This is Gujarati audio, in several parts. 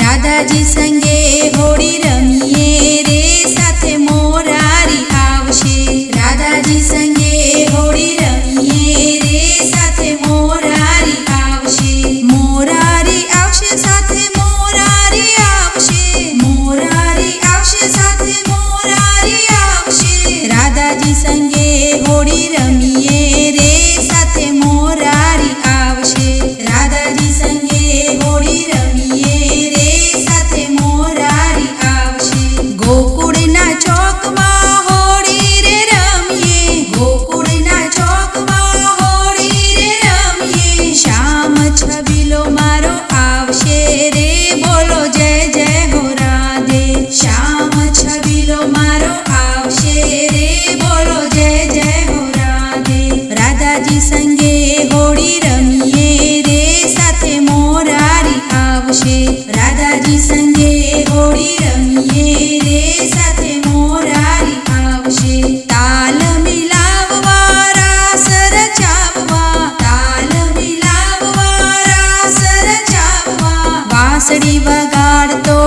રાધાજી સંગે હોળી રમીએ રે, સાથે મોરારી આવશે. રાધાજી સંગે હોળી રમીએ રે, સાથે મોરારી આવશે. મોરારી આવશે, સાથે મોરારી આવશે. મોરારી આવશે, સાથે મોરારી આવશે. રાધાજી સંગે હોળી રમીએ રે, સાથે મોરારી આવશે. રાધાજી સંગે હોળી રમીએ રે, સાથે મોરારી આવશે. ગોકુળના ચોકમાં હોળી રે રમીએ, ગોકુળના ચોકમાં હોળી રે રમીએ. શ્યામ છબીલો મારો આવશે રે, બોલો જય જય હો રાધે. શ્યામ છબીલો મારો આવશે રે, બોલો જય જય હો રાધે. રાધાજી સંગે હોળી રમીએ રે, સાથે મોરારી આવશે. રાધાજી સંગે હોળી રમીએ રે, સાથે મોરારી આવશે. તાલ મિલાવવા રાસ રચાવવા, તાલ મિલાવવા રાસ રચાવવા. વાંસળી વગાડતો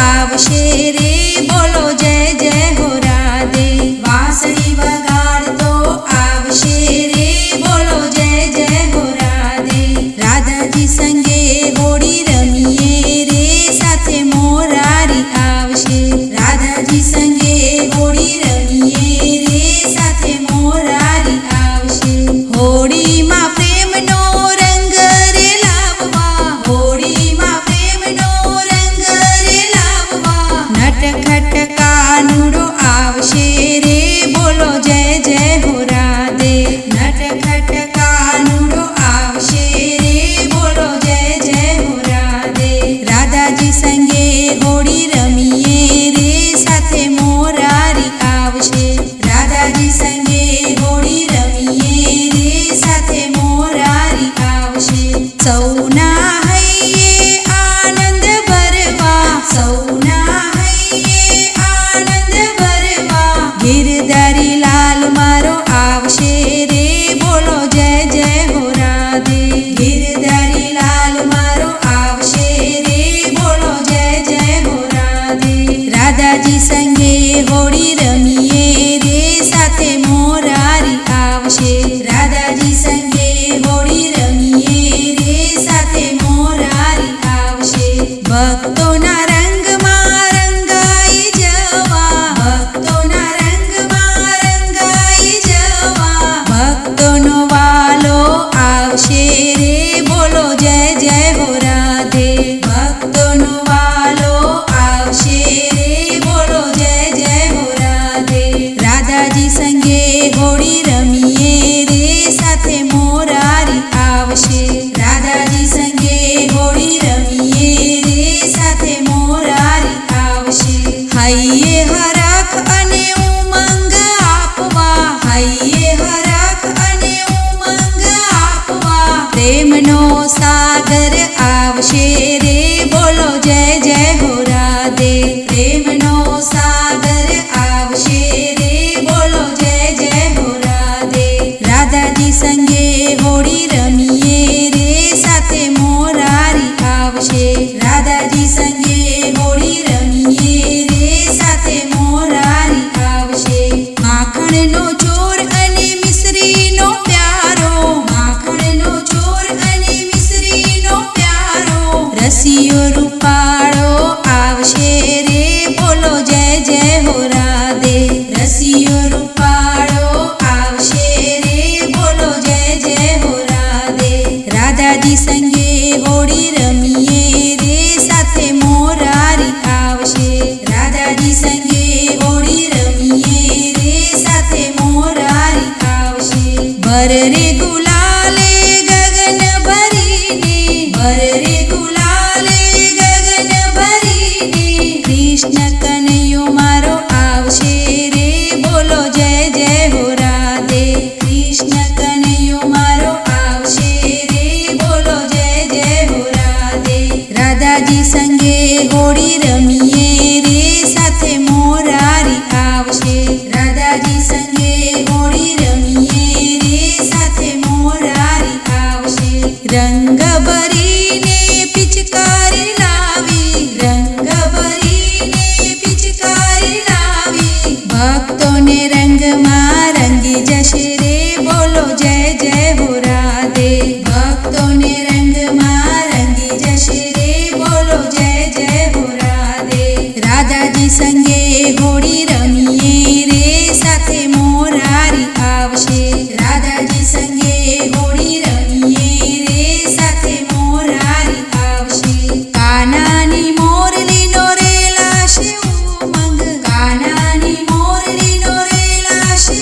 આવશે રે, બોલો જય જય હો રાધે. વાંસળી વગાડતો આવશે રે, બોલો જય જય હો રાધે. રાધાજી સંગે હોળી રમીએ રે, સાથે મોરારી આવશે. રાધાજી સંગે હોળી રમીએ રે, સાથે મોરારી આવશે. હોળીમાં પ્રેમનો રંગ રે લાવવા, હોળીમાં પ્રેમનો રંગ રે લાવવા. નટખટ કાનુડો આવશે રે, બોલો જય જય હો રાધે. નટખટ કાનુડો આવશે રે, બોલો જય જય હો રાધે. રાધાજી સંગે હોળી રમીએ રે, સાથે મોરારી આવશે. રાધાજી સંગે હોળી રમીએ રે, સાથે મોરારી આવશે. સૌના હૈયે આનંદ ભરવા, સૌના હૈયે આનંદ ભરવા. ગિરધારી લાલ મારો આવશે રે, બોલો જય જય હો રાધે. ગિરધારી લાલ મારો આવશે રે, બોલો જય જય હો રાધે. રાધાજી સંગે હોળી રમીએ રે, સાથે મોરારી આવશે. રાધાજી સંગે હોળી રમીએ રે, સાથે મોરારી આવશે. ભક્તોના રંગમાં રંગાઈ જવા, ભક્તોના રંગમાં રંગાઈ જવા. ભક્તોનો વાલો આવશે રે, બોલો જય જય હો રાધે. ભક્તોનો વાલો આવશે રે, બોલો જય જય હો રાધે. રાધાજી સંગે હોળી રમીએ રે, સાથે મોરારી આવશે. રાધાજી સંગે હોળી રમીએ રે, સાથે મોરારી આવશે. હૈયે હરખ અને ઉમંગ આપવા, હૈયે હરખ અને ઉમંગ આપવા. પ્રેમનો સાગર આવશે રે, બોલો જય જય હો રાધે. પ્રેમનો સાગર આવશે રે, બોલો જય જય હો રાધે. રાધાજી સંગે હોળી રમીએ રે, સાથે મોરારી આવશે. રાધાજી સંગે હોળી રમીએ રે, સાથે મોરારી આવશે. માખણનો ચોર અને મિશ્રીનો પ્યારો, માખણનો ચોર અને મિશ્રીનો પ્યારો. રસિયો રૂપાળો આવશે રે, બોલો જય જય હો રાધે. રસિયો રૂપાળો આવશે રે, બોલો જય જય હો રાધે. રાધાજી સંગે હોળી રમીએ રે, સાથે મોરારી આવશે. રાધાજી સંગે હોળી રમીએ રે, સાથે મોરારી આવશે. ભર રે ગુલાલે ગગન ભરીને, ભર રે ગુલાલે ગગન ભરીને. કૃષ્ણ કનૈયો મારો આવશે રે, બોલો જય જય હો રાધે. કૃષ્ણ કનૈયો મારો આવશે રે, બોલો જય જય હો રાધે. રાધાજી સંગે હોળી રમીએ રે, સાથે મોરારી આવશે. રાધાજી સંગે હોળી રમીએ રે, સાથે મોરારી આવશે. રંગ ભરીને પિચકારી લાવી, રંગ ભરીને પિચકારી લાવી, ભક્તોને રંગમાં રંગી જશે રે, બોલો જય જય હો રાધે. ભક્તોને રંગમાં રંગી જશે રે, બોલો જય જય હો રાધે. રાધાજી સંગે હોળી રમીએ રે, સાથે મોરારી આવશે. રાધાજી સંગે હોળી રમીએ રે, સાથે મોરારી આવશે. કાનાની મોરલીનો રે લાશે ઉમંગ, કાનાની મોરલીનો રે લાશે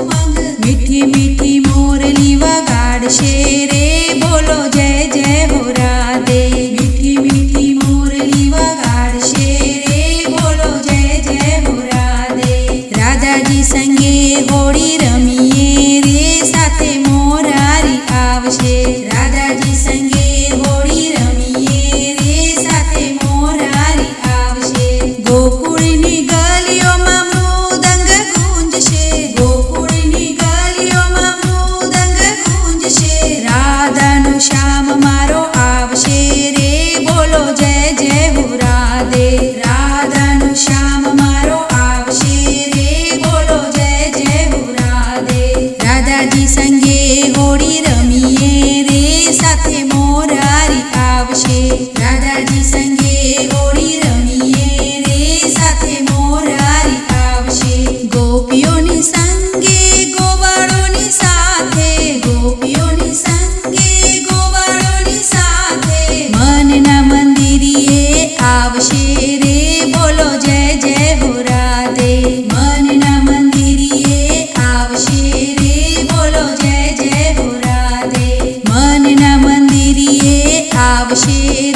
ઉમંગ, મીઠી મીઠી મોરલી વગાડશે રે, બોલો જય જય હો રાધે. મીઠી મીઠી મોરલી વગાડશે રે, બોલો જય જય હો રાધે. રાધાજી સંગે હોળી રમીએ રે, સાથે મોરારી આવશે. રાધાજી સંગે હોળી રમીએ રે, સાથે મોરારી આવશે. ગોકુળની ગલીઓમાં મૃદંગ ગુંજશે, ગોકુળની ગલીઓમાં મૃદંગ ગુંજશે, રાધાનો શ્યામ મારો આવશે રે, બોલો જય જય હો રાધે. રાધાનો શ્યામ મારો આવશે રે, બોલો જય જય હો રાધે. રાધાજી સંગે હોળી રમીએ રે, સાથે મોરારી આવશે. રાધાજી સંગે હોળી રમીએ રે, સાથે મોરારી આવશે. ગોપીઓની સંગે ગોવાળોની સાથે, ગોપીઓની સંગે ગોવાળોની સાથે, મનના મંદિરીએ આવશે રે, બોલો જય જય હો રાધે. મનના મંદિરીએ આવશે રે, બોલો જય જય હો રાધે. મનના મંદિરીએ આવશે